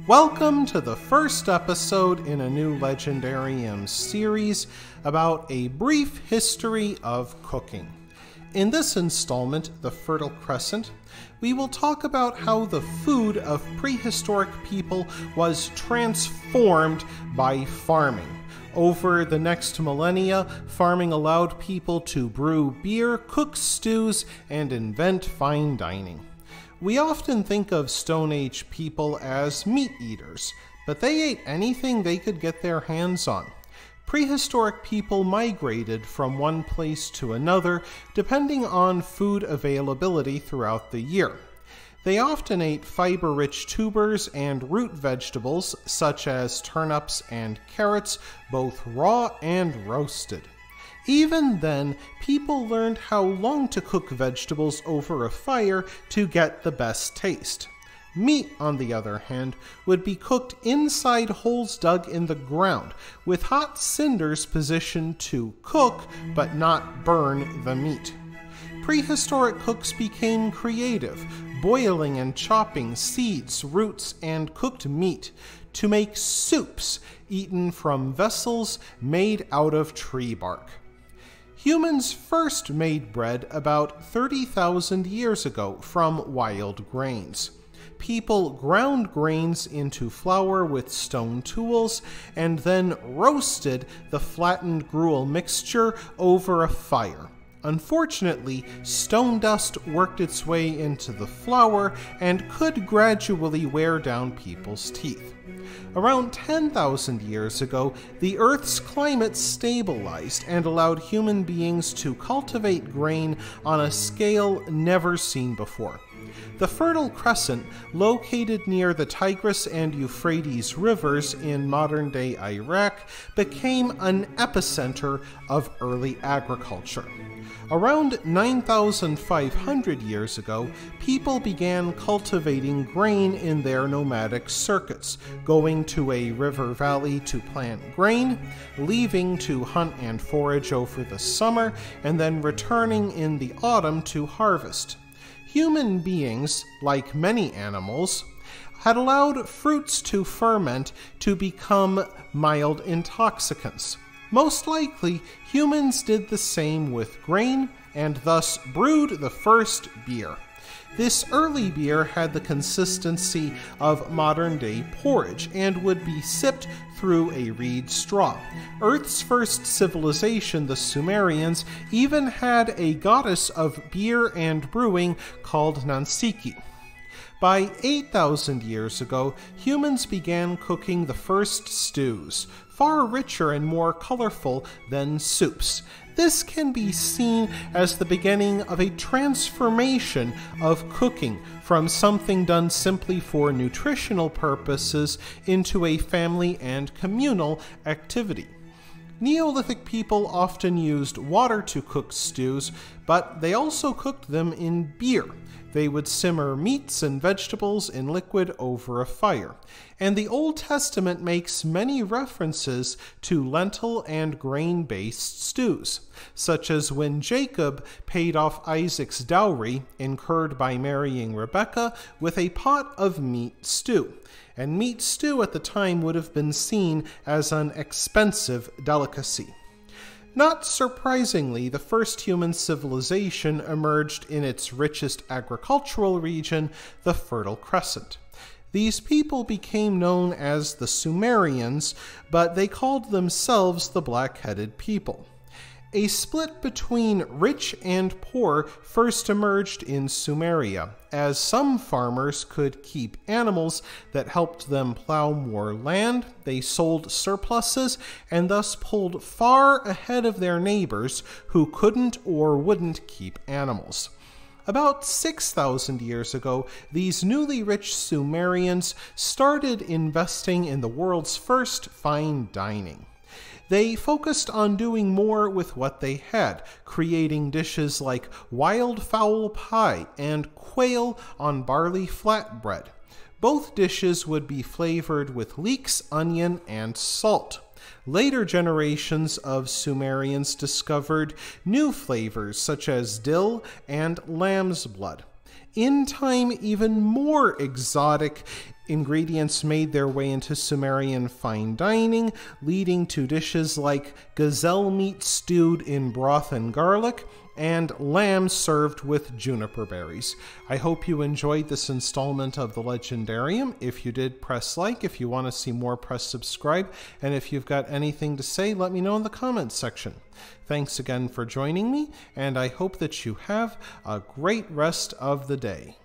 Welcome to the first episode in a new Legendarium series about a brief history of cooking. In this installment, The Fertile Crescent, we will talk about how the food of prehistoric people was transformed by farming. Over the next millennia, farming allowed people to brew beer, cook stews, and invent fine dining. We often think of Stone Age people as meat eaters, but they ate anything they could get their hands on. Prehistoric people migrated from one place to another depending on food availability throughout the year. They often ate fiber-rich tubers and root vegetables such as turnips and carrots, both raw and roasted. Even then, people learned how long to cook vegetables over a fire to get the best taste. Meat, on the other hand, would be cooked inside holes dug in the ground, with hot cinders positioned to cook but not burn the meat. Prehistoric cooks became creative, boiling and chopping seeds, roots, and cooked meat to make soups eaten from vessels made out of tree bark. Humans first made bread about 30,000 years ago from wild grains. People ground grains into flour with stone tools and then roasted the flattened gruel mixture over a fire. Unfortunately, stone dust worked its way into the flour and could gradually wear down people's teeth. Around 10,000 years ago, the Earth's climate stabilized and allowed human beings to cultivate grain on a scale never seen before. The Fertile Crescent, located near the Tigris and Euphrates rivers in modern-day Iraq, became an epicenter of early agriculture. Around 9,500 years ago, people began cultivating grain in their nomadic circuits, going to a river valley to plant grain, leaving to hunt and forage over the summer, and then returning in the autumn to harvest. Human beings, like many animals, had allowed fruits to ferment to become mild intoxicants. Most likely, humans did the same with grain and thus brewed the first beer. This early beer had the consistency of modern-day porridge and would be sipped through a reed straw. Earth's first civilization, the Sumerians, even had a goddess of beer and brewing called Nansiki. By 8,000 years ago, humans began cooking the first stews, far richer and more colorful than soups. This can be seen as the beginning of a transformation of cooking from something done simply for nutritional purposes into a family and communal activity. Neolithic people often used water to cook stews, but they also cooked them in beer. They would simmer meats and vegetables in liquid over a fire. And the Old Testament makes many references to lentil and grain-based stews, such as when Jacob paid off Isaac's dowry, incurred by marrying Rebekah, with a pot of meat stew. And meat stew at the time would have been seen as an expensive delicacy. Not surprisingly, the first human civilization emerged in its richest agricultural region, the Fertile Crescent. These people became known as the Sumerians, but they called themselves the Black-Headed People. A split between rich and poor first emerged in Sumeria, as some farmers could keep animals that helped them plow more land. They sold surpluses and thus pulled far ahead of their neighbors who couldn't or wouldn't keep animals. About 6,000 years ago, these newly rich Sumerians started investing in the world's first fine dining. They focused on doing more with what they had, creating dishes like wild-fowl pie and quail on barley flatbread. Both dishes would be flavored with leeks, onion, and salt. Later generations of Sumerians discovered new flavors such as dill and lamb's blood. In time, even more exotic Ingredients made their way into Sumerian fine dining, leading to dishes like gazelle meat stewed in broth and garlic, and lamb served with juniper berries. I hope you enjoyed this installment of the Legendarium. If you did, press like. If you want to see more, press subscribe. And if you've got anything to say, let me know in the comments section. Thanks again for joining me, and I hope that you have a great rest of the day.